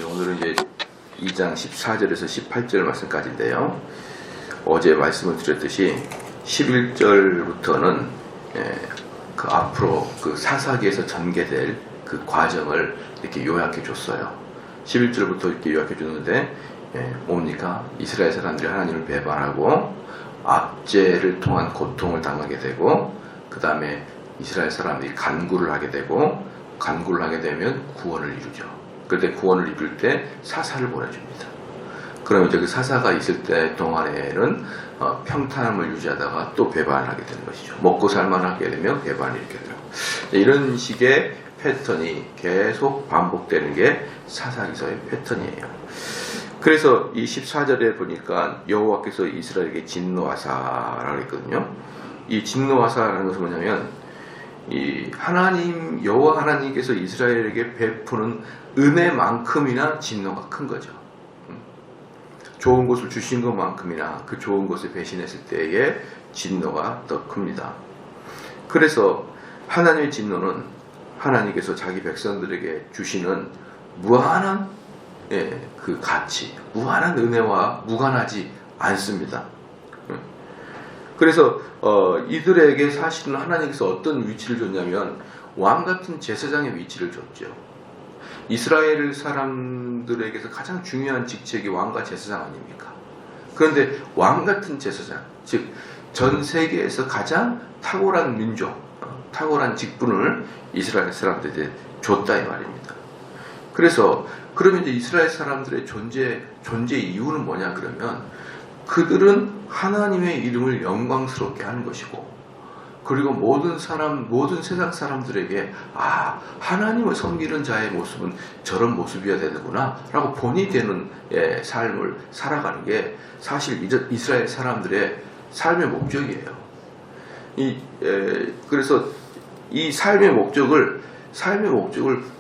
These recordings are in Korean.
오늘은 이제 2장 14절에서 18절 말씀까지인데요. 어제 말씀을 드렸듯이 11절부터는 그 앞으로 그 사사기에서 전개될 그 과정을 이렇게 요약해 줬어요. 11절부터 이렇게 요약해 줬는데 뭡니까? 이스라엘 사람들이 하나님을 배반하고 압제를 통한 고통을 당하게 되고, 그 다음에 이스라엘 사람들이 간구를 하게 되고, 간구를 하게 되면 구원을 이루죠. 그때 구원을 이룰 때 사사를 보내줍니다. 그럼 이제 그 사사가 있을 때 동안에는 평탄함을 유지하다가 또 배반을 하게 되는 것이죠. 먹고 살만하게 되면 배반이 이렇게 되고, 이런 식의 패턴이 계속 반복되는 게 사사기서의 패턴이에요. 그래서 이 14절에 보니까 여호와께서 이스라엘에게 진노하사라고 했거든요. 이 진노하사라는 것은 뭐냐면, 이 하나님, 여호와 하나님께서 이스라엘에게 베푸는 은혜만큼이나 진노가 큰 거죠. 좋은 것을 주신 것만큼이나 그 좋은 것을 배신했을 때의 진노가 더 큽니다. 그래서 하나님의 진노는 하나님께서 자기 백성들에게 주시는 무한한 그 가치, 무한한 은혜와 무관하지 않습니다. 그래서 이들에게 사실은 하나님께서 어떤 위치를 줬냐면 왕같은 제사장의 위치를 줬죠. 이스라엘 사람들에게서 가장 중요한 직책이 왕과 제사장 아닙니까? 그런데 왕같은 제사장, 즉 전 세계에서 가장 탁월한 민족, 탁월한 직분을 이스라엘 사람들에게 줬다 이 말입니다. 그래서 그러면 이제 이스라엘 사람들의 존재 이유는 뭐냐 그러면, 그들은 하나님의 이름을 영광스럽게 하는 것이고, 그리고 모든 세상 사람들에게 하나님을 섬기는 자의 모습은 저런 모습이어야 되는구나 라고 본이 되는 삶을 살아가는 게 사실 이스라엘 사람들의 삶의 목적이에요. 그래서 이 삶의 목적을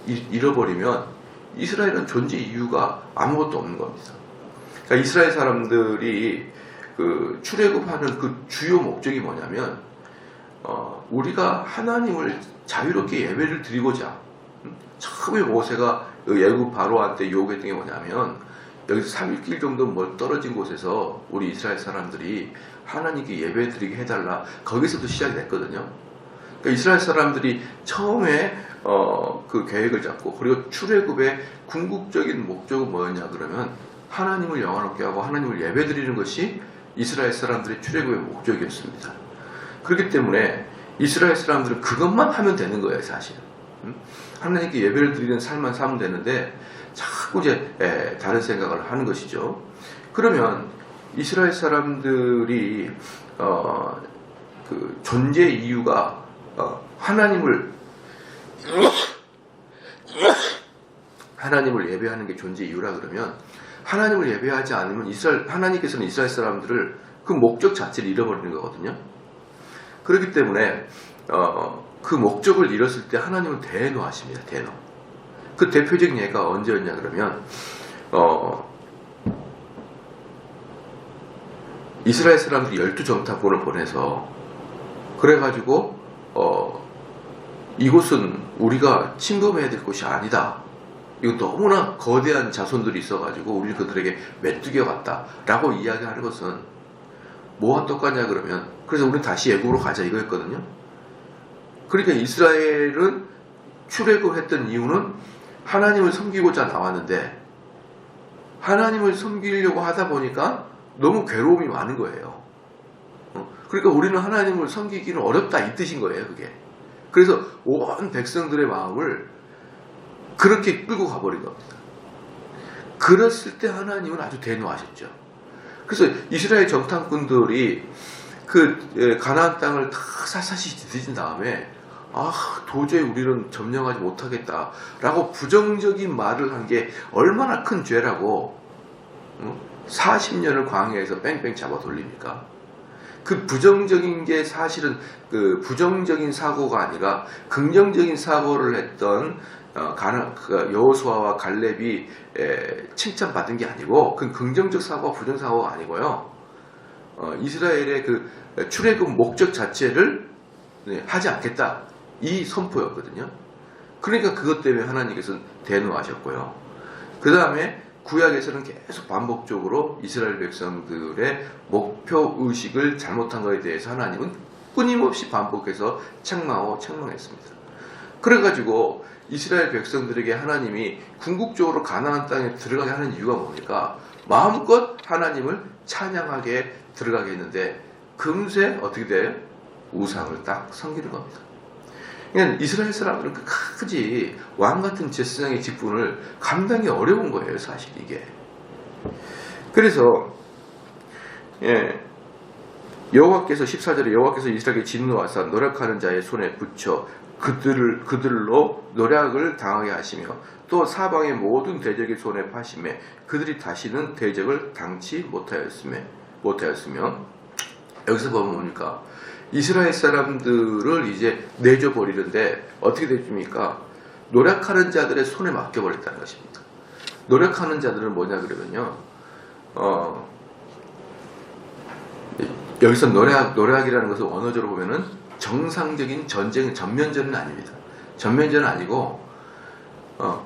잃어버리면 이스라엘은 존재 이유가 아무것도 없는 겁니다. 그러니까 이스라엘 사람들이 그 출애굽하는 그 주요 목적이 뭐냐면, 우리가 하나님을 자유롭게 예배를 드리고자, 처음에 모세가 애굽 바로한테 요구했던 게 뭐냐면, 여기서 3일 정도 떨어진 곳에서 우리 이스라엘 사람들이 하나님께 예배 드리게 해달라, 거기서도 시작이 됐거든요. 그러니까 이스라엘 사람들이 처음에 그 계획을 잡고, 그리고 출애굽의 궁극적인 목적은 뭐였냐 그러면 하나님을 영화롭게 하고 하나님을 예배 드리는 것이 이스라엘 사람들의 출애굽의 목적이었습니다. 그렇기 때문에 이스라엘 사람들은 그것만 하면 되는 거예요, 사실. 하나님께 예배를 드리는 삶만 살면 되는데 자꾸 이제 다른 생각을 하는 것이죠. 그러면 이스라엘 사람들이 그 존재 이유가 하나님을 예배하는 게 존재 이유라 그러면, 하나님을 예배하지 않으면 하나님께서는 이스라엘 사람들을 그 목적 자체를 잃어버리는 거거든요. 그렇기 때문에 그 목적을 잃었을 때 하나님은 대노하십니다. 대노. 그 대표적인 예가 언제였냐 그러면 이스라엘 사람들이 12정탐꾼을 보내서 그래가지고 이곳은 우리가 침범해야 될 곳이 아니다. 이거 너무나 거대한 자손들이 있어가지고 우리 그들에게 메뚜기가 왔다 라고 이야기하는 것은 뭐와 똑같냐 그러면, 그래서 우리는 다시 애굽으로 가자 이거였거든요. 그러니까 이스라엘은 출애굽했던 이유는 하나님을 섬기고자 나왔는데, 하나님을 섬기려고 하다 보니까 너무 괴로움이 많은 거예요. 그러니까 우리는 하나님을 섬기기는 어렵다 이 뜻인 거예요, 그게. 그래서 온 백성들의 마음을 그렇게 끌고 가버린 겁니다. 그랬을 때 하나님은 아주 대노하셨죠. 그래서 이스라엘 정탐꾼들이 그 가나안 땅을 다 샅샅이 뒤진 다음에 도저히 우리는 점령하지 못하겠다라고 부정적인 말을 한 게 얼마나 큰 죄라고 40년을 광야에서 뺑뺑 잡아 돌립니까? 그 부정적인 게 사실은 그 부정적인 사고가 아니라 긍정적인 사고를 했던 여호수아와 갈렙이 칭찬받은 게 아니고, 그 긍정적 사고와 부정 사고가 아니고요. 이스라엘의 그 출애굽 목적 자체를 하지 않겠다 이 선포였거든요. 그러니까 그것 때문에 하나님께서는 대노하셨고요. 그 다음에 구약에서는 계속 반복적으로 이스라엘 백성들의 목표 의식을 잘못한 것에 대해서 하나님은 끊임없이 반복해서 책망했습니다. 그래가지고 이스라엘 백성들에게 하나님이 궁극적으로 가나안 땅에 들어가게 하는 이유가 뭡니까? 마음껏 하나님을 찬양하게 들어가게 했는데 금세 어떻게 돼요? 우상을 딱 섬기는 겁니다. 그러니까 이스라엘 사람들은 끝까지 왕같은 제사장의 직분을 감당이 어려운 거예요, 사실 이게. 그래서 여호와께서 14절에 여호와께서 이스라엘에게 진노하사 노력하는 자의 손에 붙여 그들로 노력을 당하게 하시며 또 사방의 모든 대적의 손에 파심에 그들이 다시는 대적을 당치 못하였으며 여기서 보면 뭡니까? 이스라엘 사람들을 이제 내줘버리는데 어떻게 됐습니까? 노력하는 자들의 손에 맡겨버렸다는 것입니다. 노력하는 자들은 뭐냐 그러면요, 여기서 노력이라는 것을 언어적으로 보면은 정상적인 전면전은 아닙니다. 전면전은 아니고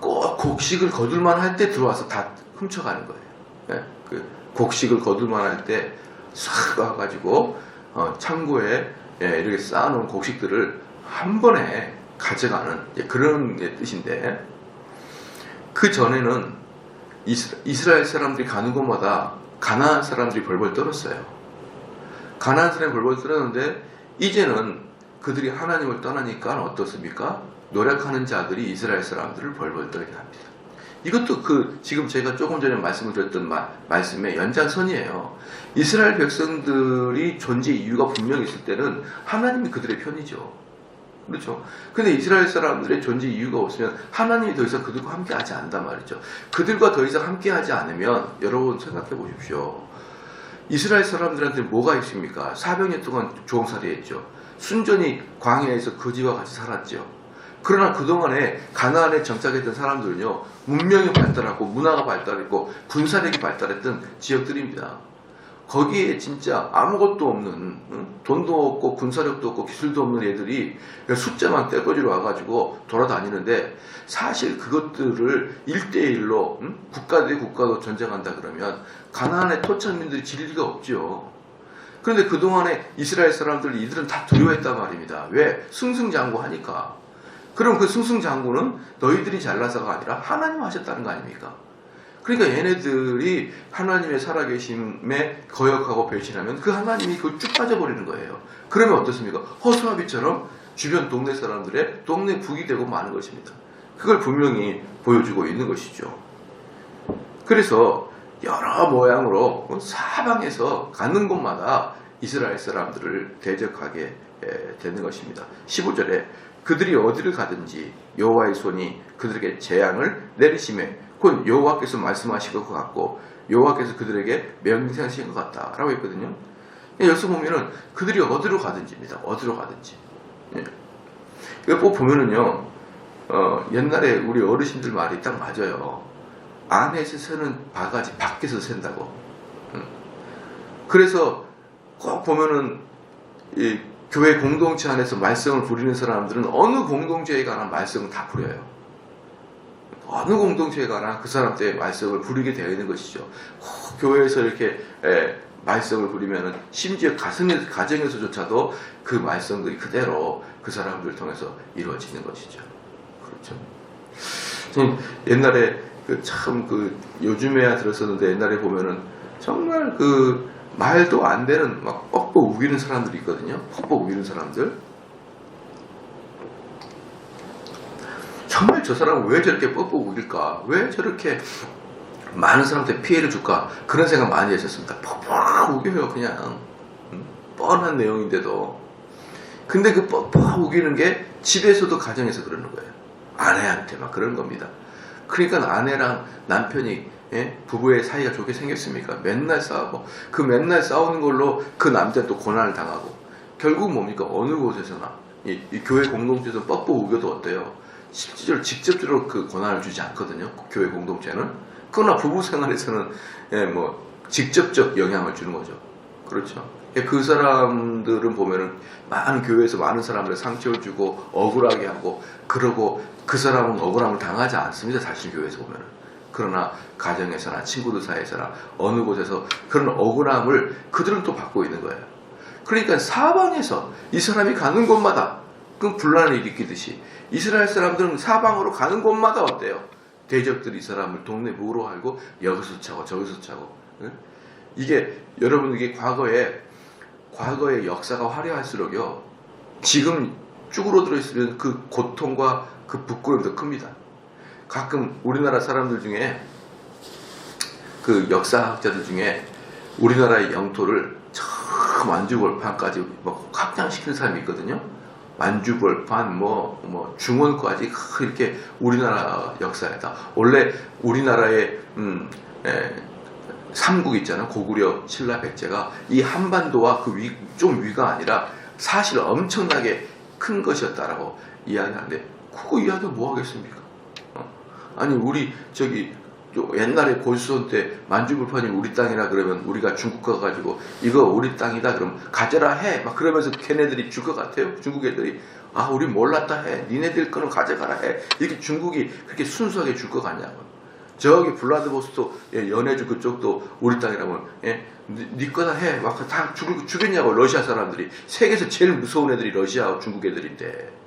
꼭 곡식을 거둘만 할 때 들어와서 다 훔쳐가는 거예요. 그 곡식을 거둘만 할 때 싹 와가지고 창고에 이렇게 쌓아놓은 곡식들을 한 번에 가져가는 그런 뜻인데, 그 전에는 이스라엘 사람들이 가는 곳마다 가나안 사람들이 벌벌 떨었어요. 가나안 사람이 벌벌 떨었는데 이제는 그들이 하나님을 떠나니까 어떻습니까? 노력하는 자들이 이스라엘 사람들을 벌벌 떨게 합니다. 이것도 지금 제가 조금 전에 말씀을 드렸던 말씀의 연장선이에요. 이스라엘 백성들이 존재 이유가 분명히 있을 때는 하나님이 그들의 편이죠. 그렇죠? 근데 이스라엘 사람들의 존재 이유가 없으면 하나님이 더 이상 그들과 함께 하지 않는단 말이죠. 그들과 더 이상 함께 하지 않으면 여러분 생각해 보십시오. 이스라엘 사람들한테 뭐가 있습니까? 400년 동안 종살이 했죠. 순전히 광야에서 거지와 같이 살았죠. 그러나 그동안에 가나안에 정착했던 사람들은요, 문명이 발달하고 문화가 발달했고 군사력이 발달했던 지역들입니다. 거기에 진짜 아무것도 없는, 돈도 없고 군사력도 없고 기술도 없는 애들이 숫자만 떼거지로 와가지고 돌아다니는데, 사실 그것들을 1대1로 국가 대 국가도 전쟁한다 그러면 가나안의 토착민들이 질 리가 없죠. 그런데 그동안에 이스라엘 사람들 이들은 다 두려워했단 말입니다. 왜? 승승장구하니까. 그럼 그 승승장구는 너희들이 잘나서가 아니라 하나님 하셨다는 거 아닙니까? 그러니까 얘네들이 하나님의 살아계심에 거역하고 배신하면 그 하나님이 그걸 쭉 빠져버리는 거예요. 그러면 어떻습니까? 허수아비처럼 주변 동네 사람들의 동네 북이 되고 마는 것입니다. 그걸 분명히 보여주고 있는 것이죠. 그래서 여러 모양으로 사방에서 가는 곳마다 이스라엘 사람들을 대적하게 되는 것입니다. 15절에 그들이 어디를 가든지 여호와의 손이 그들에게 재앙을 내리심에 곧 여호와께서 말씀하신 것 같고 여호와께서 그들에게 명령하신 것 같다라고 했거든요. 여기서 보면은 그들이 어디로 가든지입니다. 어디로 가든지. 이거 꼭 보면은요, 옛날에 우리 어르신들 말이 딱 맞아요. 안에서 새는 바가지 밖에서 샌다고. 그래서 꼭 보면은 이 교회 공동체 안에서 말씀을 부리는 사람들은 어느 공동체에 관한 말씀을 다 부려요. 어느 공동체에 관한 그 사람 때의 말씀을 부리게 되어 있는 것이죠. 꼭 교회에서 이렇게 말씀을 부리면은 심지어 가정에서조차도 그 말씀들이 그대로 그 사람들을 통해서 이루어지는 것이죠. 그렇죠. 옛날에 요즘에야 들었었는데 옛날에 보면은 정말 말도 안 되는 막 뻑뻑 우기는 사람들이 있거든요. 뻑뻑 우기는 사람들. 정말 저 사람은 왜 저렇게 뻑뻑 우길까? 왜 저렇게 많은 사람한테 피해를 줄까? 그런 생각 많이 했었습니다. 뻑뻑 우겨요, 그냥. 뻔한 내용인데도. 근데 그 뻑뻑 우기는 게 집에서도 가정에서 그러는 거예요. 아내한테 막 그러는 겁니다. 그러니까 아내랑 남편이 부부의 사이가 좋게 생겼습니까? 맨날 싸우고 그 맨날 싸우는 걸로 그 남자는 또 고난을 당하고 결국 뭡니까? 어느 곳에서나 이 교회 공동체에서 뻑뻑 우겨도 어때요? 실제로 직접적으로 그 고난을 주지 않거든요. 교회 공동체는. 그러나 부부 생활에서는 직접적 영향을 주는 거죠. 그렇죠. 그 사람들은 보면은 많은 교회에서 많은 사람들의 상처를 주고 억울하게 하고 그러고 그 사람은 억울함을 당하지 않습니다. 사실 교회에서 보면은. 그러나 가정에서나 친구들 사이에서나 어느 곳에서 그런 억울함을 그들은 또 받고 있는 거예요. 그러니까 사방에서 이 사람이 가는 곳마다 그 분란을 일으키듯이 이스라엘 사람들은 사방으로 가는 곳마다 어때요? 대적들이 이 사람을 동네 무로 알고 여기서 차고 저기서 차고. 이게 여러분 이게 과거의 역사가 화려할수록요 지금 쭈그러들어 있으면 그 고통과 그 부끄러움이 더 큽니다. 가끔 우리나라 사람들 중에 그 역사학자들 중에 우리나라의 영토를 저 만주벌판까지 뭐 확장시키는 사람이 있거든요. 만주벌판 뭐 중원까지 이렇게 우리나라 역사에다 원래 우리나라의 삼국 있잖아요. 고구려 신라 백제가 이 한반도와 그 좀 위가 아니라 사실 엄청나게 큰 것이었다라고 이야기하는데 그거 이야기 뭐 하겠습니까? 아니 우리 저기 옛날에 고수선 때 만주불판이 우리 땅이라 그러면 우리가 중국 가가지고 이거 우리 땅이다 그러면 가져라 해 막 그러면서 걔네들이 줄 것 같아요. 중국 애들이 아 우리 몰랐다 해 니네들 거는 가져가라 해 이렇게 중국이 그렇게 순수하게 줄 것 같냐고. 저기 블라디보스토크 연해주 그쪽도 우리 땅이라면 니 거다 해 막 다 주겠냐고. 러시아 사람들이 세계에서 제일 무서운 애들이 러시아하고 중국 애들인데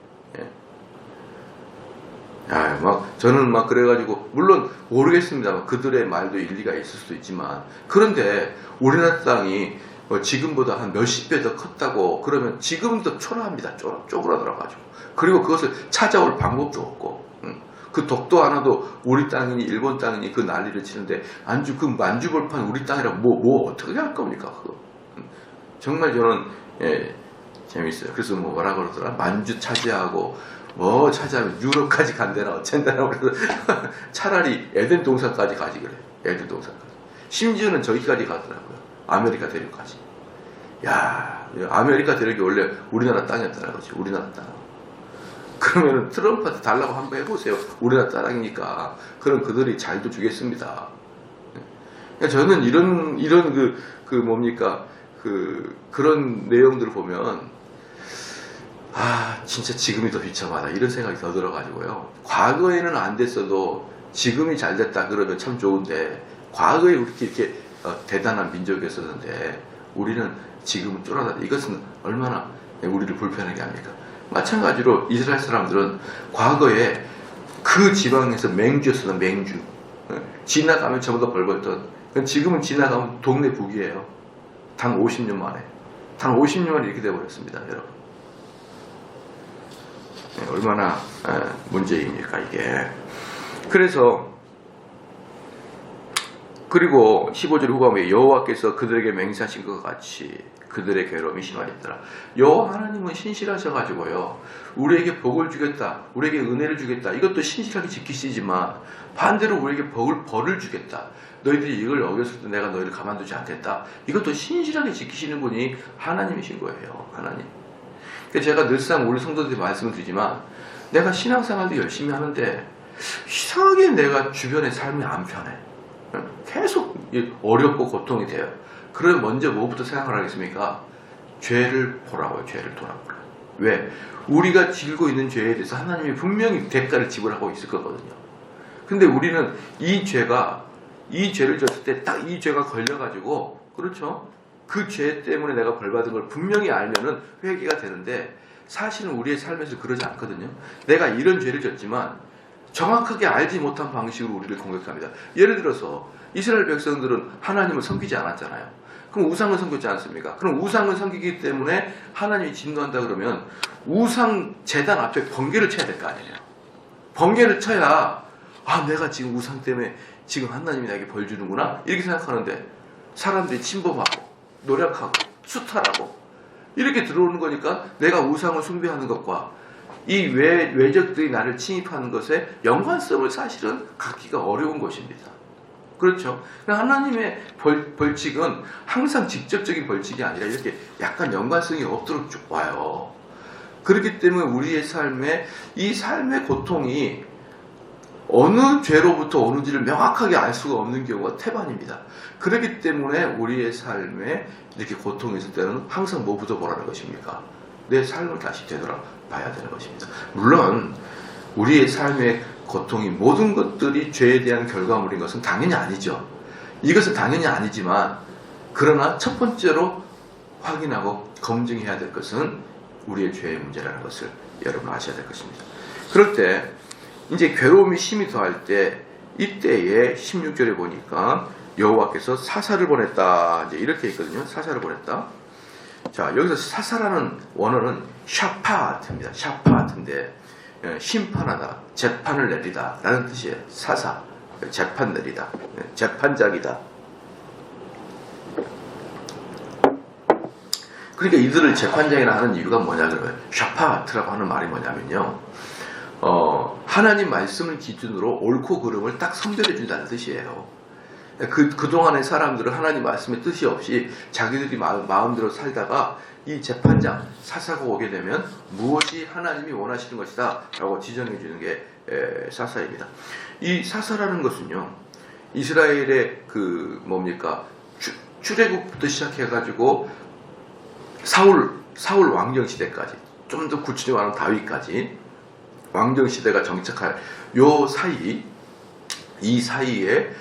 저는 막 그래가지고 물론 모르겠습니다. 그들의 말도 일리가 있을 수도 있지만 그런데 우리나라 땅이 지금보다 한 몇십 배 더 컸다고 그러면 지금도 초라합니다. 쪼그라들어가지고 그리고 그것을 찾아올 방법도 없고 그 독도 하나도 우리 땅이니 일본 땅이니 그 난리를 치는데 그 만주벌판 우리 땅이라 뭐 어떻게 할 겁니까 그거. 정말 저는 재밌어요. 그래서 뭐라 그러더라 만주 차지하고 뭐 차지하면 유럽까지 간대나 어쩐다나 그래서 차라리 에덴 동산까지 가지 그래. 에덴 동산까지. 심지어는 저기까지 가더라고요. 아메리카 대륙까지. 야, 아메리카 대륙이 원래 우리나라 땅이었다는 거지. 우리나라 땅. 그러면 트럼프한테 달라고 한번 해보세요. 우리나라 땅이니까. 그럼 그들이 잘도 주겠습니다. 저는 이런 그런 내용들을 보면 진짜 지금이 더 비참하다 이런 생각이 더 들어가지고요. 과거에는 안 됐어도 지금이 잘 됐다 그러면 참 좋은데 과거에 이렇게 대단한 민족이었었는데 우리는 지금은 쫄아다. 이것은 얼마나 우리를 불편하게 합니까? 마찬가지로 이스라엘 사람들은 과거에 그 지방에서 맹주였어요. 맹주. 지나가면 전부 다 벌벌던. 지금은 지나가면 동네 북이에요. 단 50년 만에. 단 50년 만에 이렇게 돼버렸습니다. 여러분. 얼마나 문제입니까 이게. 그리고 15절 후반부에 여호와께서 그들에게 맹세하신 것 같이 그들의 괴로움이 심하였더라. 여호와 하나님은 신실하셔가지고요 우리에게 복을 주겠다 우리에게 은혜를 주겠다 이것도 신실하게 지키시지만 반대로 우리에게 벌을 주겠다 너희들이 이걸 어겼을 때 내가 너희를 가만두지 않겠다 이것도 신실하게 지키시는 분이 하나님이신 거예요. 하나님. 제가 늘상 우리 성도들한테 말씀을 드리지만 내가 신앙생활도 열심히 하는데 이상하게 내가 주변의 삶이 안 편해. 계속 어렵고 고통이 돼요. 그러면 먼저 뭐부터 생각을 하겠습니까? 죄를 보라고요. 죄를 돌아보라. 왜? 우리가 지고 있는 죄에 대해서 하나님이 분명히 대가를 지불하고 있을 거거든요. 근데 우리는 이 죄를 졌을 때 딱 이 죄가 걸려가지고 그렇죠? 그 죄 때문에 내가 벌받은 걸 분명히 알면은 회개가 되는데 사실은 우리의 삶에서 그러지 않거든요. 내가 이런 죄를 졌지만 정확하게 알지 못한 방식으로 우리를 공격합니다. 예를 들어서 이스라엘 백성들은 하나님을 섬기지 않았잖아요. 그럼 우상을 섬겼지 않습니까? 그럼 우상을 섬기기 때문에 하나님이 진노한다 그러면 우상 제단 앞에 번개를 쳐야 될 거 아니에요. 번개를 쳐야 내가 지금 우상 때문에 지금 하나님이 나에게 벌 주는구나 이렇게 생각하는데 사람들이 침범하고 노력하고 수탈하고 이렇게 들어오는 거니까 내가 우상을 숭배하는 것과 이 외적들이 나를 침입하는 것에 연관성을 사실은 갖기가 어려운 것입니다. 그렇죠? 하나님의 벌칙은 항상 직접적인 벌칙이 아니라 이렇게 약간 연관성이 없도록 쭉 와요. 그렇기 때문에 우리의 삶에 이 삶의 고통이 어느 죄로부터 오는지를 명확하게 알 수가 없는 경우가 태반입니다. 그렇기 때문에 우리의 삶에 이렇게 고통이 있을 때는 항상 뭐부터 보라는 것입니까? 내 삶을 다시 되돌아봐야 되는 것입니다. 물론 우리의 삶에 고통이 모든 것들이 죄에 대한 결과물인 것은 당연히 아니죠. 이것은 당연히 아니지만 그러나 첫 번째로 확인하고 검증해야 될 것은 우리의 죄의 문제라는 것을 여러분 아셔야 될 것입니다. 그럴 때 이제 괴로움이 심히 더할 때 이때에 16절에 보니까 여호와께서 사사를 보냈다 이제 이렇게 있거든요. 사사를 보냈다. 자, 여기서 사사라는 원어는 샤파트입니다. 샤파트인데 심판하다, 재판을 내리다 라는 뜻이에요. 사사, 재판 내리다, 재판장이다. 그러니까 이들을 재판장이라 하는 이유가 뭐냐 그러면 샤파트라고 하는 말이 뭐냐면요, 하나님 말씀을 기준으로 옳고 그름을 딱 선별해 준다는 뜻이에요. 그동안의 사람들은 하나님 말씀의 뜻이 없이 자기들이 마음대로 살다가 이 재판장, 사사가 오게 되면 무엇이 하나님이 원하시는 것이다 라고 지정해 주는 게 사사입니다. 이 사사라는 것은요, 이스라엘의 그 뭡니까 출애굽부터 시작해가지고 사울 왕정 시대까지, 좀 더 구체적으로 말하면 다윗까지 왕정 시대가 정착할 요 사이, 이 사이에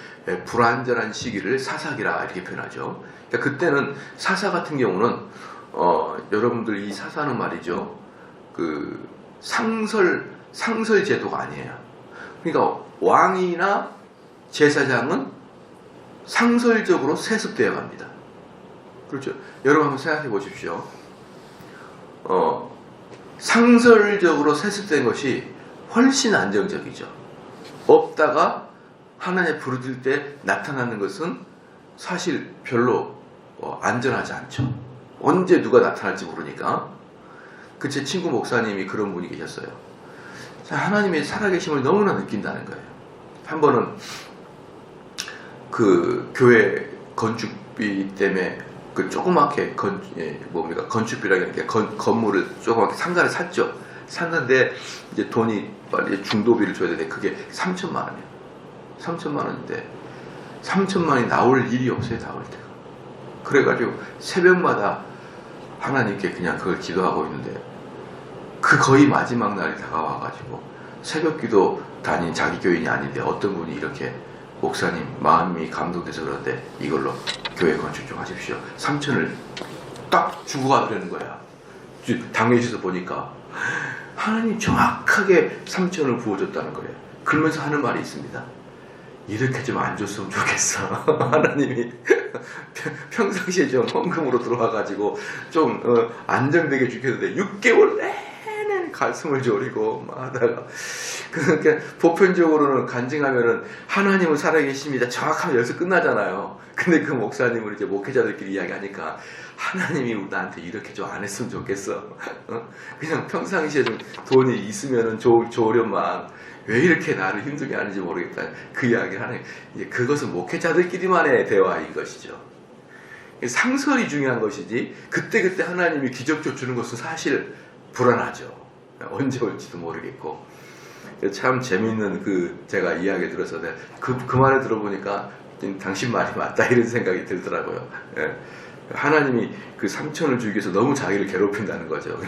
불완전한 시기를 사사기라 이렇게 표현하죠. 그러니까 그때는 사사 같은 경우는 여러분들 이 사사는 말이죠, 그 상설 제도가 아니에요. 그러니까 왕이나 제사장은 상설적으로 세습되어 갑니다. 그렇죠. 여러분 한번 생각해 보십시오. 상설적으로 세습된 것이 훨씬 안정적이죠. 없다가 하나님의 부르짖을 때 나타나는 것은 사실 별로 안전하지 않죠. 언제 누가 나타날지 모르니까. 그 제 친구 목사님이 그런 분이 계셨어요. 하나님의 살아계심을 너무나 느낀다는 거예요. 한 번은 그 교회 건축비 때문에 그 조그맣게 건축비라는 게 건물을 조그맣게 상가를 샀죠. 샀는데 이제 돈이 빨리 중도비를 줘야 되는데 그게 3천만 원이에요. 3천만 원인데 3천만 원이 나올 일이 없어요. 나올 때가. 그래가지고 새벽마다 하나님께 그냥 그걸 기도하고 있는데 그 거의 마지막 날이 다가와가지고 새벽기도 다닌 자기 교인이 아닌데 어떤 분이 이렇게 목사님 마음이 감동돼서 그러는데 이걸로 교회 건축 좀 하십시오. 3천을 딱 주고 가려는 거야. 당내에서 보니까 하나님 정확하게 3천을 부어줬다는 거예요. 그러면서 하는 말이 있습니다. 이렇게 좀 안 줬으면 좋겠어. 하나님이 평상시에 좀 헌금으로 들어와가지고 좀 안정되게 주겠는데 6개월 내내 가슴을 졸이고 막 하다가 그러니까 보편적으로는 간증하면은 하나님은 살아계십니다. 정확하면 여기서 끝나잖아요. 근데 그 목사님은 이제 목회자들끼리 이야기하니까 하나님이 나한테 이렇게 좀 안 했으면 좋겠어. 그냥 평상시에 좀 돈이 있으면은 좋으련만 왜 이렇게 나를 힘들게 하는지 모르겠다. 그 이야기를 하는, 이제 그것은 목회자들끼리만의 대화인 것이죠. 상설이 중요한 것이지, 그때그때 하나님이 기적적 주는 것은 사실 불안하죠. 언제 올지도 모르겠고. 참 재밌는 제가 이야기 들어서 그 말을 들어보니까 당신 말이 맞다 이런 생각이 들더라고요. 예. 하나님이 그 3천을 주기 위해서 너무 자기를 괴롭힌다는 거죠.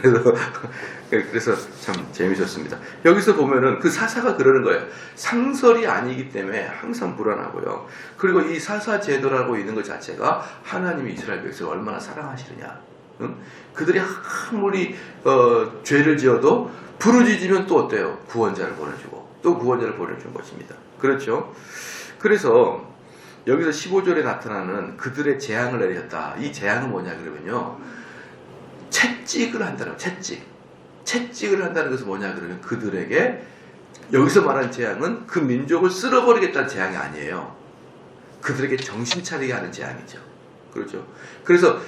그래서 참 재미졌습니다. 여기서 보면은 그 사사가 그러는 거예요. 상설이 아니기 때문에 항상 불안하고요. 그리고 이 사사 제도라고 있는 것 자체가 하나님이 이스라엘 백성을 얼마나 사랑하시느냐. 응? 그들이 아무리 죄를 지어도 부르짖으면 또 어때요? 구원자를 보내주고 또 구원자를 보내주는 것입니다. 그렇죠? 그래서 여기서 15절에 나타나는 그들의 재앙을 내렸다. 이 재앙은 뭐냐 그러면요, 채찍을 한다는 거예요. 채찍을 한다는 것은 뭐냐 그러면 그들에게 여기서 말하는 재앙은 그 민족을 쓸어버리겠다는 재앙이 아니에요. 그들에게 정신 차리게 하는 재앙이죠. 그렇죠. 그래서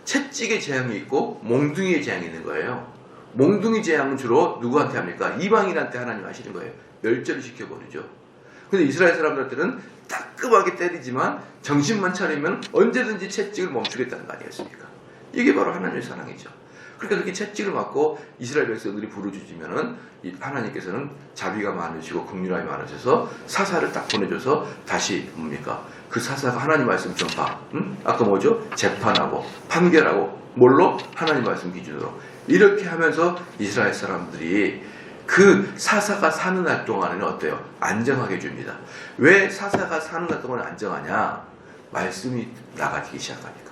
채찍의 재앙이 있고 몽둥이의 재앙이 있는 거예요. 몽둥이 재앙은 주로 누구한테 합니까? 이방인한테 하나님 하시는 거예요. 멸절을 시켜버리죠. 근데 이스라엘 사람들한테는 따끔하게 때리지만 정신만 차리면 언제든지 채찍을 멈추겠다는 거 아니겠습니까? 이게 바로 하나님의 사랑이죠. 그러니까 그렇게 채찍을 맞고 이스라엘 백성들이 부르짖으면은 하나님께서는 자비가 많으시고 긍휼함이 많으셔서 사사를 딱 보내줘서 다시 그 사사가 하나님 말씀 전파, 아까 뭐죠? 재판하고 판결하고 뭘로? 하나님 말씀 기준으로 이렇게 하면서 이스라엘 사람들이 그 사사가 사는 날 동안에는 어때요? 안정하게 줍니다. 왜 사사가 사는 날 동안 안정하냐? 말씀이 나가기 시작하니까.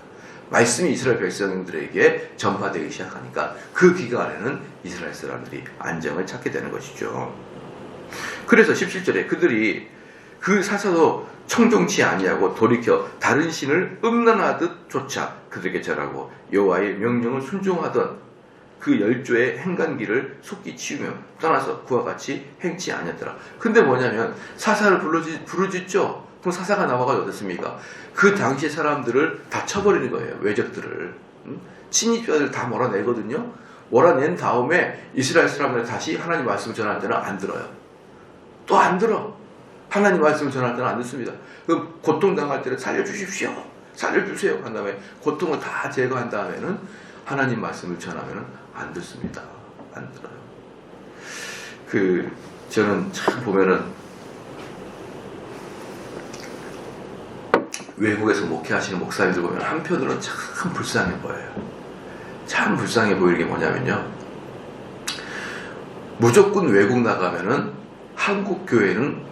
말씀이 이스라엘 백성들에게 전파되기 시작하니까 그 기간에는 이스라엘 사람들이 안정을 찾게 되는 것이죠. 그래서 17절에 그들이 그 사사도 청종치 아니하고 돌이켜 다른 신을 음란하듯 쫓아 그들에게 절하고 여호와의 명령을 순종하던 그 열조의 행간기를 속히 치우며 떠나서 그와 같이 행치 아니었더라. 근데 뭐냐면 사사를 부르짖죠. 그럼 사사가 나와가 어떻습니까? 그 당시 사람들을 다 쳐버리는 거예요. 외적들을. 친입자들 다 몰아내거든요. 몰아낸 다음에 이스라엘 사람들 다시 하나님 말씀을 전할 때는 안 들어요. 또 안 들어. 하나님 말씀을 전할 때는 안 듣습니다. 그럼 고통당할 때는 살려주십시오. 살려주세요. 한 다음에 고통을 다 제거한 다음에는 하나님 말씀을 전하면 안 듣습니다. 안 들어요. 저는 참 보면은 외국에서 목회하시는 목사님들 보면 한편으로는 참 불쌍해 보여요. 참 불쌍해 보이는 게 뭐냐면요. 무조건 외국 나가면은 한국 교회는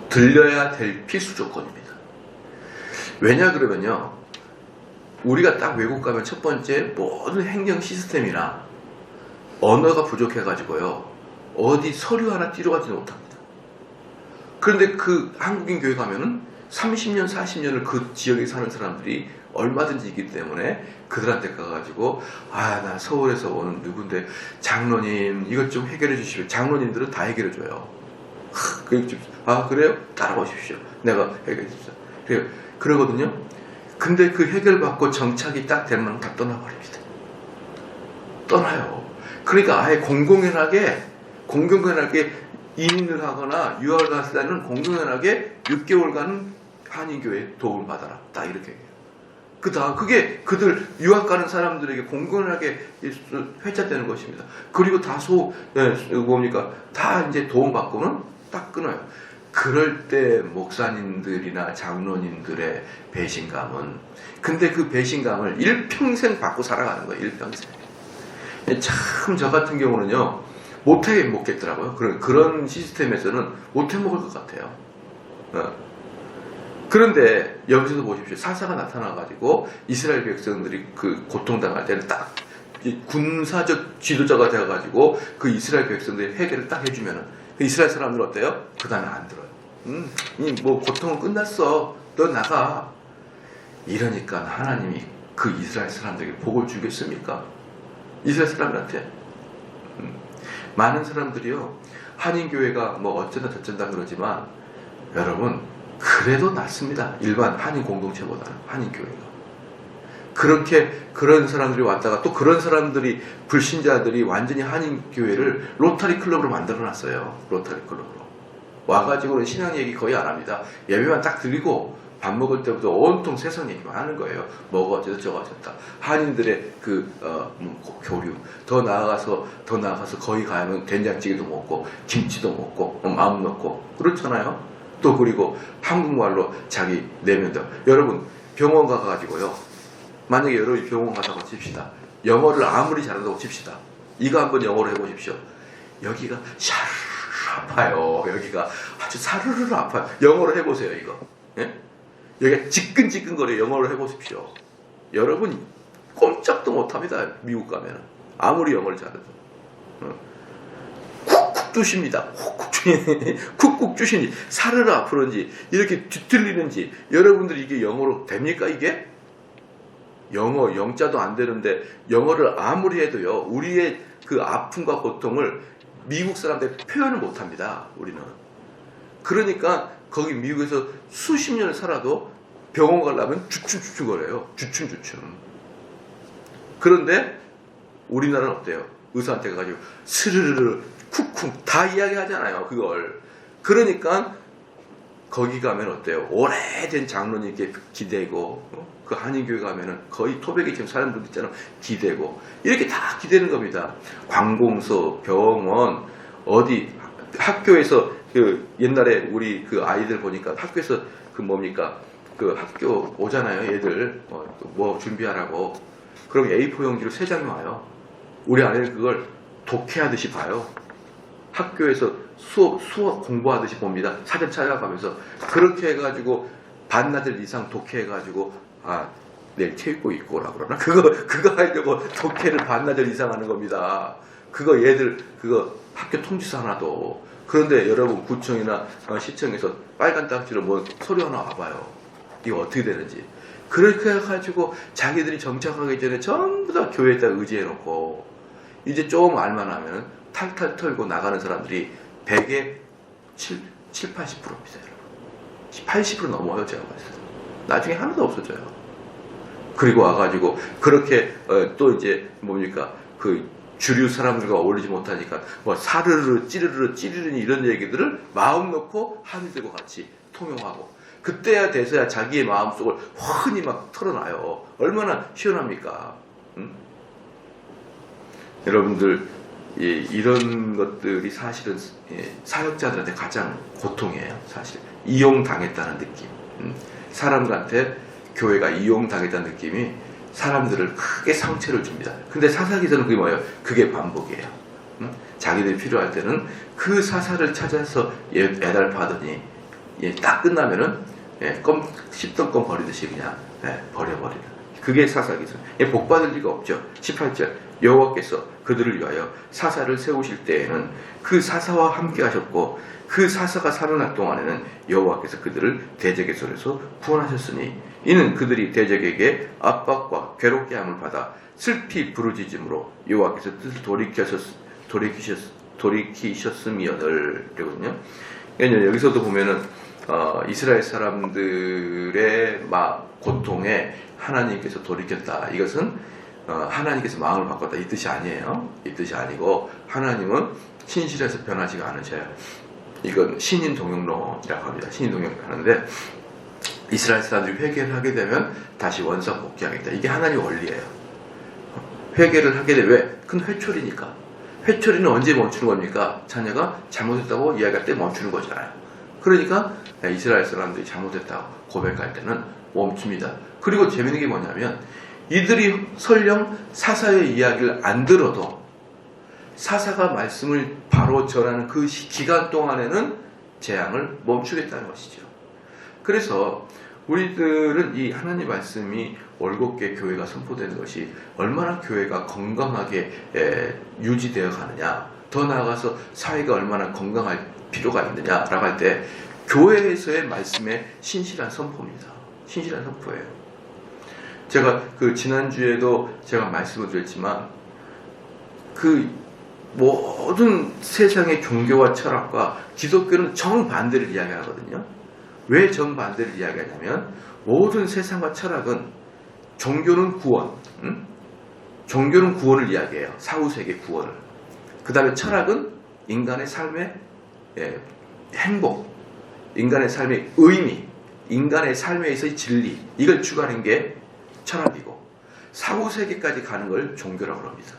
들려야 될 필수 조건입니다. 왜냐 그러면요. 우리가 딱 외국 가면 첫 번째 모든 행정 시스템이나 언어가 부족해가지고요. 어디 서류 하나 띄러가지 못합니다. 그런데 그 한국인 교회 가면은 30년, 40년을 그 지역에 사는 사람들이 얼마든지 있기 때문에 그들한테 가가지고 나 서울에서 오는 누군데 장로님 이것 좀 해결해 주시면 장로님들은 다 해결해 줘요. 그래요? 따라오십시오. 내가 해결해 줍시다. 그러거든요. 근데 그 해결받고 정착이 딱 되면 다 떠나버립니다. 떠나요. 그러니까 아예 공공연하게 이민을 하거나 유학을 갔을 때는 공공연하게 6개월간은 한인교회 도움을 받아라. 딱 이렇게 해요. 그게 그들 유학 가는 사람들에게 공공연하게 회자되는 것입니다. 그리고 다소 다 이제 도움받고는 딱 끊어요. 그럴 때 목사님들이나 장로님들의 배신감은 근데 그 배신감을 일평생 받고 살아가는 거예요. 일평생. 참 저 같은 경우는요. 못해 먹겠더라고요. 그런 시스템에서는 못해 먹을 것 같아요. 그런데 여기서도 보십시오. 사사가 나타나가지고 이스라엘 백성들이 그 고통당할 때는 딱 군사적 지도자가 되어가지고 그 이스라엘 백성들의 해결을 딱 해주면은 그 이스라엘 사람들 어때요? 그 다음에 안 들어요. 뭐 고통은 끝났어. 너 나가. 이러니까 하나님이 그 이스라엘 사람들에게 복을 주겠습니까? 이스라엘 사람들한테. 많은 사람들이요. 한인교회가 뭐 어쩐다 저쩐다 그러지만 여러분 그래도 낫습니다. 일반 한인 공동체보다는 한인교회가. 그런 사람들이 왔다가 또 그런 사람들이 불신자들이 완전히 한인교회를 로터리 클럽으로 만들어놨어요. 로터리 클럽으로. 와가지고 신앙 얘기 거의 안 합니다. 예배만 딱 드리고 밥 먹을 때부터 온통 세상 얘기만 하는 거예요. 뭐가 어쩌다 저거 어쩌다. 한인들의 교류. 더 나아가서 거기 가면 된장찌개도 먹고 김치도 먹고 마음 놓고 그렇잖아요. 또 그리고 한국말로 자기 내면도. 여러분 병원 가가지고요. 만약에 여러분이 병원 가다가 칩시다. 영어를 아무리 잘한다고 칩시다. 이거 한번 영어로 해보십시오. 여기가 샤르르 아파요. 여기가 아주 사르르 아파요. 영어로 해보세요. 이거. 예? 여기가 지끈지끈거려요. 영어로 해보십시오. 여러분 꼼짝도 못합니다. 미국 가면 아무리 영어를 잘해도 쿡쿡 주십니다. 쿡쿡 주시니 사르르 아프는지 이렇게 뒤틀리는지 여러분들이 이게 영어로 됩니까? 이게? 영자도 안 되는데 영어를 아무리 해도요. 우리의 그 아픔과 고통을 미국 사람들 표현을 못합니다. 우리는. 그러니까 거기 미국에서 수십 년을 살아도 병원 가려면 주춤주춤거려요. 주춤주춤. 그런데 우리나라는 어때요? 의사한테 가가지고 스르르르 쿡쿡 다 이야기하잖아요. 그걸. 그러니까 거기 가면 어때요? 오래된 장로님께 기대고 그 한인교회 가면은 거의 토백이 지금 사는 분들 있잖아요. 기대고 이렇게 다 기대는 겁니다. 관공서, 병원, 어디 학교에서 그 옛날에 우리 그 아이들 보니까 학교에서 그 뭡니까 그 학교 오잖아요. 얘들 뭐 준비하라고. 그럼 A4 용지로 3장이 와요. 우리 아이는 그걸 독해하듯이 봐요. 학교에서 수업 공부하듯이 봅니다. 사전 찾아가면서 그렇게 해가지고 반나절 이상 독해해가지고 내일 체육복 입고 오라 그러나 그거 하려고 독해를 반나절 이상 하는 겁니다. 그거 얘들 그거 학교 통지서 하나도. 그런데 여러분 구청이나 시청에서 빨간 딱지로 뭐 서류 하나 와봐요. 이거 어떻게 되는지. 그렇게 해가지고 자기들이 정착하기 전에 전부 다 교회에다 의지해놓고 이제 조금 알만하면 탈탈 털고 나가는 사람들이 100에 7, 80%입니다. 80% 넘어요. 제가 봤을 때. 나중에 하나도 없어져요. 그리고 와가지고 그렇게 또 이제 뭡니까 그 주류 사람들과 어울리지 못하니까 뭐 사르르 찌르르 이런 얘기들을 마음 놓고 하늘들과 같이 통용하고 그때야 돼서야 자기의 마음속을 훤히 막 털어놔요. 얼마나 시원합니까? 여러분들 이런 것들이 사실은 사역자들한테 가장 고통이에요. 사실 이용당했다는 느낌. 사람들한테 교회가 이용당했다는 느낌이 사람들을 크게 상처를 줍니다. 근데 사사기서는 그게 뭐예요? 그게 반복이에요. 자기들이 필요할 때는 그 사사를 찾아서 애달파더니 딱 끝나면은 씹던 껌 버리듯이 그냥 버려버리는. 그게 사사기서. 복 받을 리가 없죠. 18절 여호와께서 그들을 위하여 사사를 세우실 때에는 그 사사와 함께 하셨고 그 사사가 살아날 동안에는 여호와께서 그들을 대적의 손에서 구원하셨으니 이는 그들이 대적에게 압박과 괴롭게 함을 받아 슬피 부르짖음으로 여호와께서 뜻을 돌이키셨음이어들. 그러거든요. 여기서도 보면은 이스라엘 사람들의 고통에 하나님께서 돌이켰다. 이것은 하나님께서 마음을 바꿨다. 이 뜻이 아니에요. 이 뜻이 아니고 하나님은 신실해서 변하지가 않으셔요. 이건 신인 동역론이라고 합니다. 신인 동역을 하는데 이스라엘 사람들이 회개를 하게 되면 다시 원상 복귀하겠다. 이게 하나님의 원리예요. 회개를 하게 되면 왜? 큰 회초리니까. 회초리는 언제 멈추는 겁니까? 자녀가 잘못했다고 이야기할 때 멈추는 거잖아요. 그러니까 이스라엘 사람들이 잘못했다고 고백할 때는 멈춥니다. 그리고 재밌는 게 뭐냐면 이들이 설령 사사의 이야기를 안 들어도 사사가 말씀을 바로 전하는 그 기간 동안에는 재앙을 멈추겠다는 것이죠. 그래서 우리들은 이 하나님 말씀이 올곧게 교회가 선포되는 것이 얼마나 교회가 건강하게 유지되어 가느냐, 더 나아가서 사회가 얼마나 건강할 필요가 있느냐라고 할 때 교회에서의 말씀의 신실한 선포입니다. 신실한 선포예요. 제가 지난주에도 제가 말씀을 드렸지만 모든 세상의 종교와 철학과 기독교는 정반대를 이야기하거든요. 왜 정반대를 이야기하냐면 모든 세상과 철학은 종교는 구원, 종교는 구원을 이야기해요. 사후세계 구원을. 그 다음에 철학은 인간의 삶의 행복, 인간의 삶의 의미, 인간의 삶에서의 진리, 이걸 추구하는 게 철학이고 사후세계까지 가는 걸 종교라고 합니다.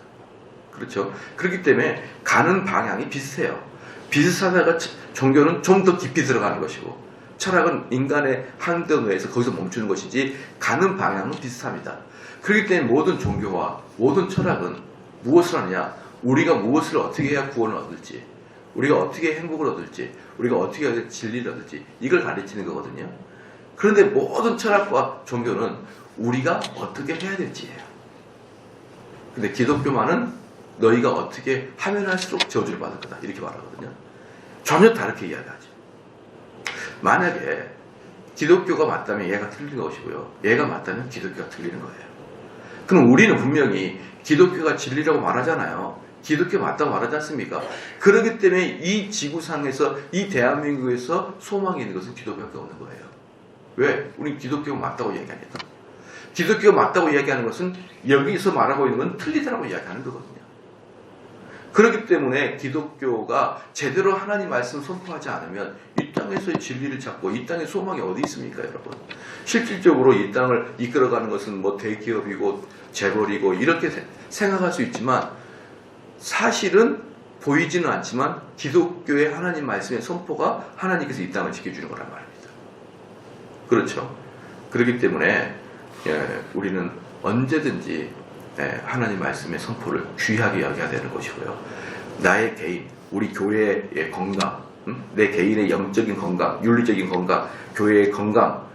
그렇죠? 그렇기 때문에 가는 방향이 비슷해요. 비슷하다가 종교는 좀 더 깊이 들어가는 것이고 철학은 인간의 한정에서 거기서 멈추는 것이지 가는 방향은 비슷합니다. 그렇기 때문에 모든 종교와 모든 철학은 무엇을 하느냐? 우리가 무엇을 어떻게 해야 구원을 얻을지, 우리가 어떻게 행복을 얻을지, 우리가 어떻게 해야 진리를 얻을지 이걸 가르치는 거거든요. 그런데 모든 철학과 종교는 우리가 어떻게 해야 될지예요. 근데 기독교만은 너희가 어떻게 하면 할수록 저주를 받을 거다 이렇게 말하거든요. 전혀 다르게 이야기하죠. 만약에 기독교가 맞다면 얘가 틀린 것이고요, 얘가 맞다면 기독교가 틀리는 거예요. 그럼 우리는 분명히 기독교가 진리라고 말하잖아요. 기독교 맞다고 말하지 않습니까? 그렇기 때문에 이 지구상에서, 이 대한민국에서 소망이 있는 것은 기독교밖에 없는 거예요. 왜? 우리 기독교가 맞다고 이야기하니까. 기독교가 맞다고 이야기하는 것은 여기서 말하고 있는 건 틀리다라고 이야기하는 거거든요. 그렇기 때문에 기독교가 제대로 하나님 말씀 선포하지 않으면 이 땅에서의 진리를 찾고 이 땅에 소망이 어디 있습니까, 여러분? 실질적으로 이 땅을 이끌어가는 것은 뭐 대기업이고 재벌이고 이렇게 생각할 수 있지만 사실은 보이지는 않지만 기독교의 하나님 말씀의 선포가 하나님께서 이 땅을 지켜주는 거란 말입니다. 그렇죠? 그렇기 때문에 우리는 언제든지 하나님 말씀의 선포를 귀하게 여겨야 되는 것이고요. 나의 개인, 우리 교회의 건강, 내 개인의 영적인 건강, 윤리적인 건강, 교회의 건강,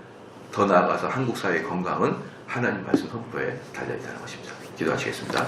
더 나아가서 한국 사회의 건강은 하나님 말씀 선포에 달려있다는 것입니다. 기도하시겠습니다.